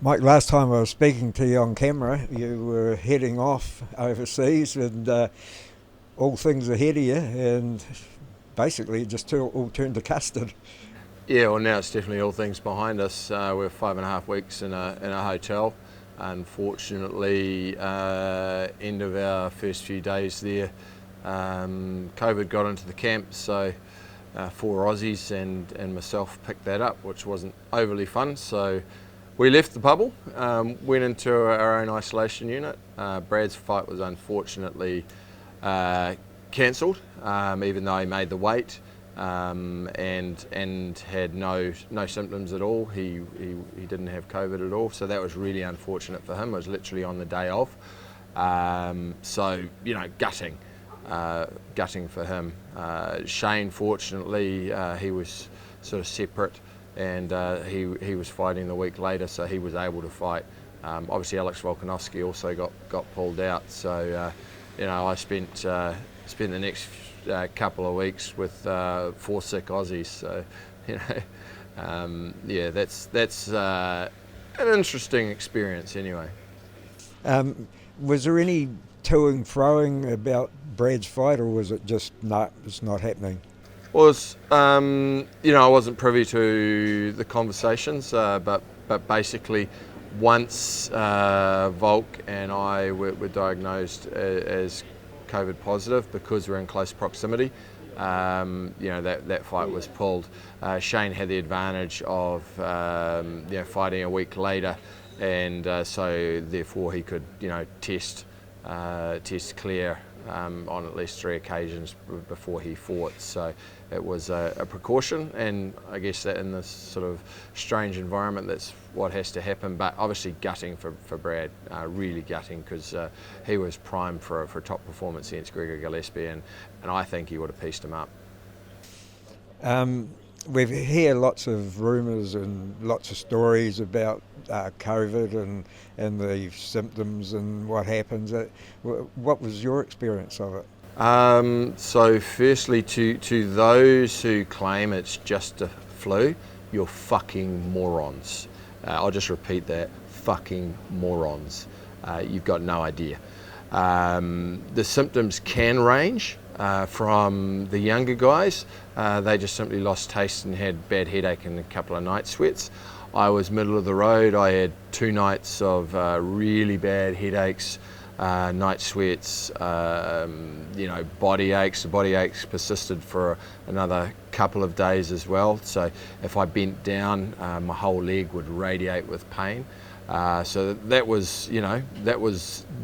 Mike, last time I was speaking to you on camera, you were heading off overseas and all things ahead of you, and basically it just all turned to custard. Yeah, well, now it's definitely all things behind us. We're 5.5 weeks in a hotel. Unfortunately, end of our first few days there, COVID got into the camp, so four Aussies and myself picked that up, which wasn't overly fun. So we left the bubble, went into our own isolation unit. Brad's fight was unfortunately cancelled, even though he made the weight. And had no symptoms at all. He didn't have COVID at all, so that was really unfortunate for him. It was literally on the day of. So gutting for him. Shane, fortunately, he was sort of separate, and he was fighting the week later, so he was able to fight. Obviously, Alex Volkanovski also got pulled out. So I spent the next couple of weeks with four sick Aussies. So that's an interesting experience anyway. Was there any toing froing about Brad's fight, or was it just no, it's not happening? Was I wasn't privy to the conversations, but basically once Volk and I were diagnosed as COVID positive, because we're in close proximity, that fight was pulled. Shane had the advantage of fighting a week later, and so therefore he could test clear on at least 3 occasions before he fought. So it was a precaution, and I guess that in this sort of strange environment, that's what has to happen. But obviously gutting for Brad, really gutting, because he was primed for a top performance against Gregor Gillespie, and I think he would have pieced him up. We hear lots of rumours and lots of stories about COVID and the symptoms and what happens. What was your experience of it? So firstly, to those who claim it's just a flu, you're fucking morons. I'll just repeat that, fucking morons. You've got no idea. The symptoms can range from the younger guys. They just simply lost taste and had bad headache and a couple of night sweats. I was middle of the road. I had 2 nights of really bad headaches, night sweats, body aches. The body aches persisted for another couple of days as well. So if I bent down, my whole leg would radiate with pain. So that was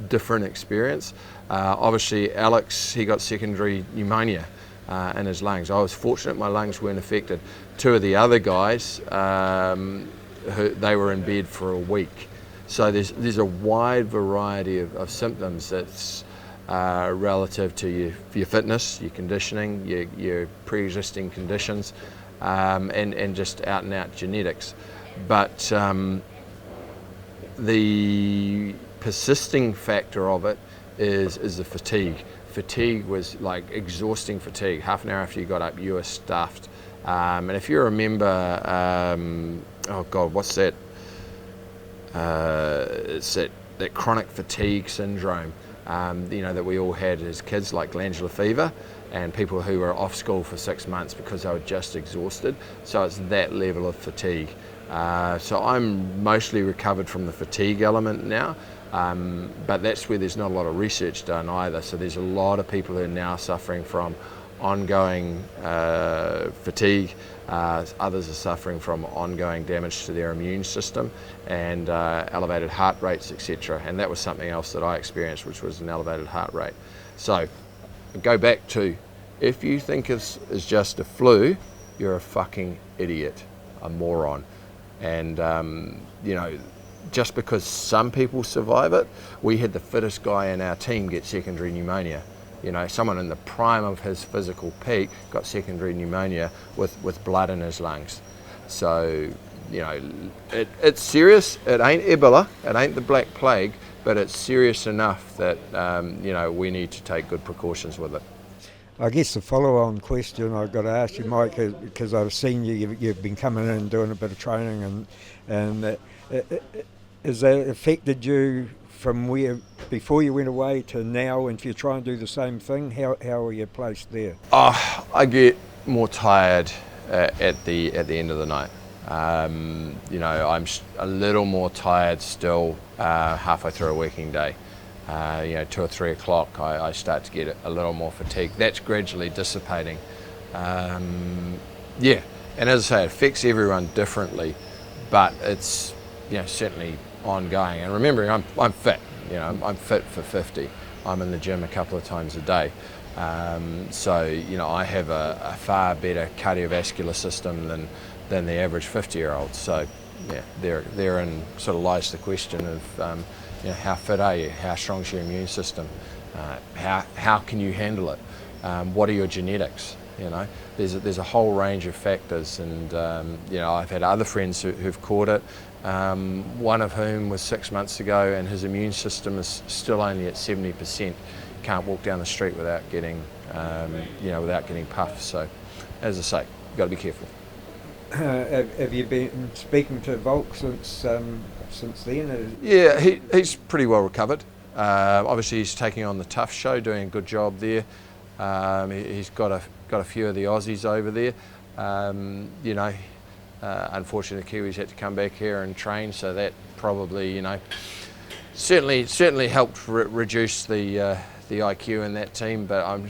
different experience. Obviously, Alex, he got secondary pneumonia in his lungs. I was fortunate my lungs weren't affected. 2 of the other guys, they were in bed for a week. So there's a wide variety of symptoms that's relative to your fitness, your conditioning, your pre-existing conditions, and just out and out genetics. But the persisting factor of it is the fatigue. Fatigue was like exhausting fatigue. Half an hour after you got up, you were stuffed. And if you remember, what's that? It's that chronic fatigue syndrome, that we all had as kids, like glandular fever, and people who were off school for 6 months because they were just exhausted. So it's that level of fatigue. So I'm mostly recovered from the fatigue element now, but that's where there's not a lot of research done either. So there's a lot of people who are now suffering from ongoing fatigue. Others are suffering from ongoing damage to their immune system and elevated heart rates, etc. And that was something else that I experienced, which was an elevated heart rate. So go back to, if you think it's just a flu, you're a fucking idiot, a moron. And just because some people survive it, we had the fittest guy in our team get secondary pneumonia. Someone in the prime of his physical peak got secondary pneumonia with blood in his lungs. So, it's serious. It ain't Ebola, it ain't the Black Plague, but it's serious enough that, we need to take good precautions with it. I guess the follow-on question I've got to ask you, Mike, because I've seen you've been coming in and doing a bit of training, and Has that affected you from where before you went away to now? And if you try and do the same thing, how are you placed there? Oh, I get more tired at the end of the night. You know, I'm a little more tired still halfway through a working day. You know, 2 or 3 o'clock, I start to get a little more fatigued. That's gradually dissipating. Yeah, and as I say, it affects everyone differently, but it's, you know, certainly ongoing. And remembering, I'm fit. You know, I'm fit for 50. I'm in the gym a couple of times a day. So, you know, I have a far better cardiovascular system than the average 50-year-old. So, yeah, therein sort of lies the question of, you know, how fit are you? How strong is your immune system? How can you handle it? What are your genetics? You know, there's a whole range of factors, and you know, I've had other friends who've caught it. One of whom was 6 months ago, and his immune system is still only at 70%. Can't walk down the street without getting, you know, without getting puffed. So, as I say, you've got to be careful. Have you been speaking to Volk since then? Yeah, he's pretty well recovered. Obviously, he's taking on the Tough show, doing a good job there. He's got a few of the Aussies over there. You know, unfortunately, the Kiwis had to come back here and train, so that probably, you know, certainly helped reduce the IQ in that team. But I'm.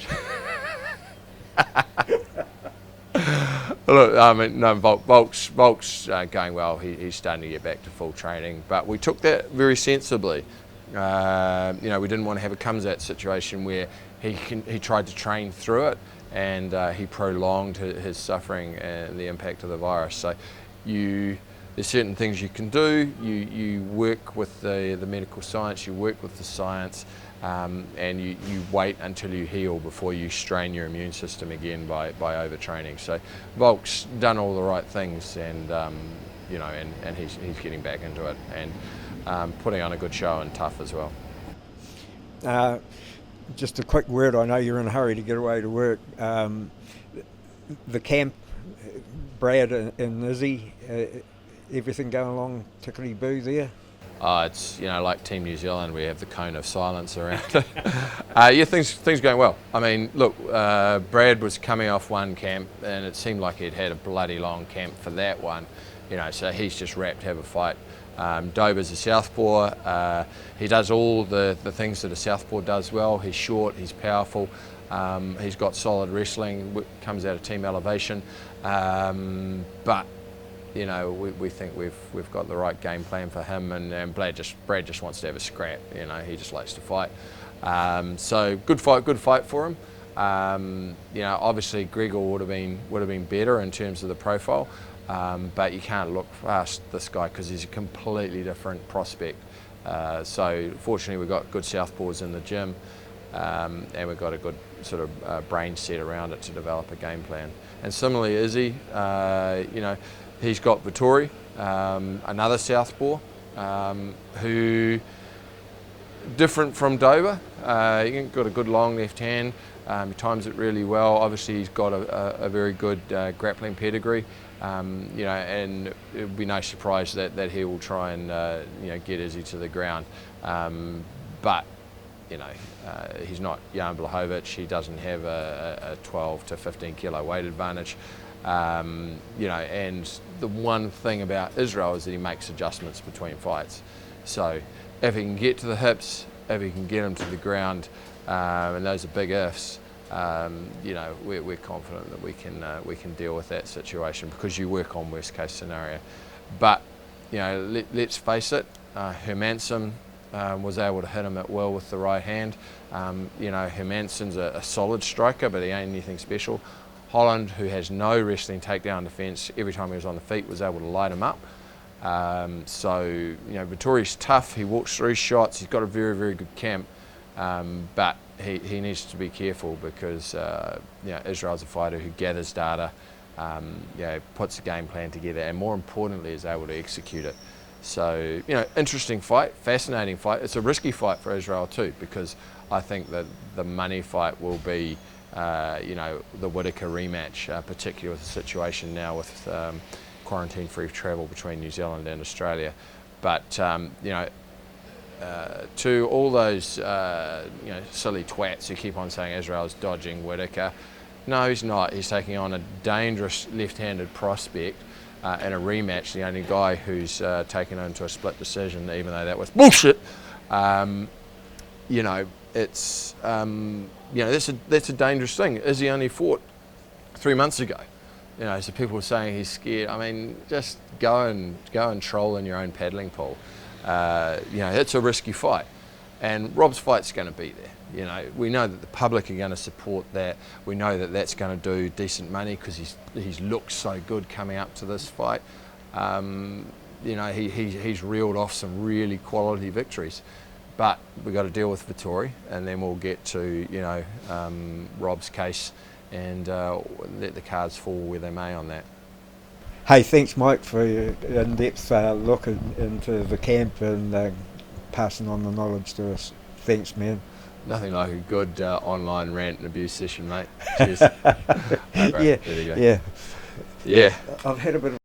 Look, I mean, no, Volk's going well. He's starting to get back to full training, but we took that very sensibly. You know, we didn't want to have a Kamzat situation where he tried to train through it, and he prolonged his suffering and the impact of the virus. So, there's certain things you can do. You work with the medical science. You work with the science. And you wait until you heal before you strain your immune system again by overtraining. So Volk's done all the right things, and you know, and he's getting back into it, and putting on a good show and Tough as well. Just a quick word. I know you're in a hurry to get away to work. The camp, Brad and Izzy, everything going along tickety-boo there? It's, you know, like Team New Zealand, we have the cone of silence around it. Yeah, things going well. I mean, look, Brad was coming off one camp, and it seemed like he'd had a bloody long camp for that one. You know, so he's just wrapped to have a fight. Dober's a southpaw. He does all the things that a southpaw does well. He's short, he's powerful, he's got solid wrestling, comes out of Team Elevation, but you know, we think we've got the right game plan for him, and Brad just wants to have a scrap. You know, he just likes to fight. So good fight for him. You know, obviously Gregor would have been better in terms of the profile, but you can't look past this guy because he's a completely different prospect. So fortunately, we've got good southpaws in the gym, and we've got a good sort of brain set around it to develop a game plan. And similarly, Izzy, you know, he's got Dettori, another southpaw, who different from Dober. He's got a good long left hand. He times it really well. Obviously, he's got a very good grappling pedigree. You know, and it would be no surprise that he will try and you know, get Izzy to the ground. But you know, he's not Jan Blachowicz. He doesn't have a 12 to 15 kilo weight advantage. You know, and the one thing about Israel is that he makes adjustments between fights. So if he can get to the hips, if he can get him to the ground, and those are big ifs, you know, we're confident that we can deal with that situation because you work on worst case scenario. But you know, let's face it, Hermansson was able to hit him at will with the right hand. You know, Hermansson's a solid striker, but he ain't anything special. Holland, who has no wrestling takedown defence, every time he was on the feet was able to light him up. So, you know, Dettori's tough, he walks through shots, he's got a very, very good camp, but he needs to be careful because, you know, Israel's a fighter who gathers data, you know, puts a game plan together, and more importantly is able to execute it. So, you know, interesting fight, fascinating fight. It's a risky fight for Israel too, because I think that the money fight will be, you know, the Whittaker rematch, particularly with the situation now with quarantine-free travel between New Zealand and Australia. But you know, to all those you know, silly twats who keep on saying Israel's dodging Whittaker, no, he's not. He's taking on a dangerous left-handed prospect in a rematch. The only guy who's taken into a split decision, even though that was bullshit. You know, it's you know, that's a dangerous thing. Izzy only fought 3 months ago. You know, so people were saying he's scared. I mean, just go and troll in your own paddling pool. You know, it's a risky fight, and Rob's fight's going to be there. You know, we know that the public are going to support that. We know that that's going to do decent money because he's looked so good coming up to this fight. You know, he's reeled off some really quality victories, but we got to deal with Vettori, and then we'll get to, you know, Rob's case and let the cards fall where they may on that. Hey, thanks, Mike, for your in-depth look into the camp and passing on the knowledge to us. Thanks, man. Nothing like a good online rant and abuse session, mate. Cheers. Oh, Yeah, there you go. yeah. Yeah. I've had a bit of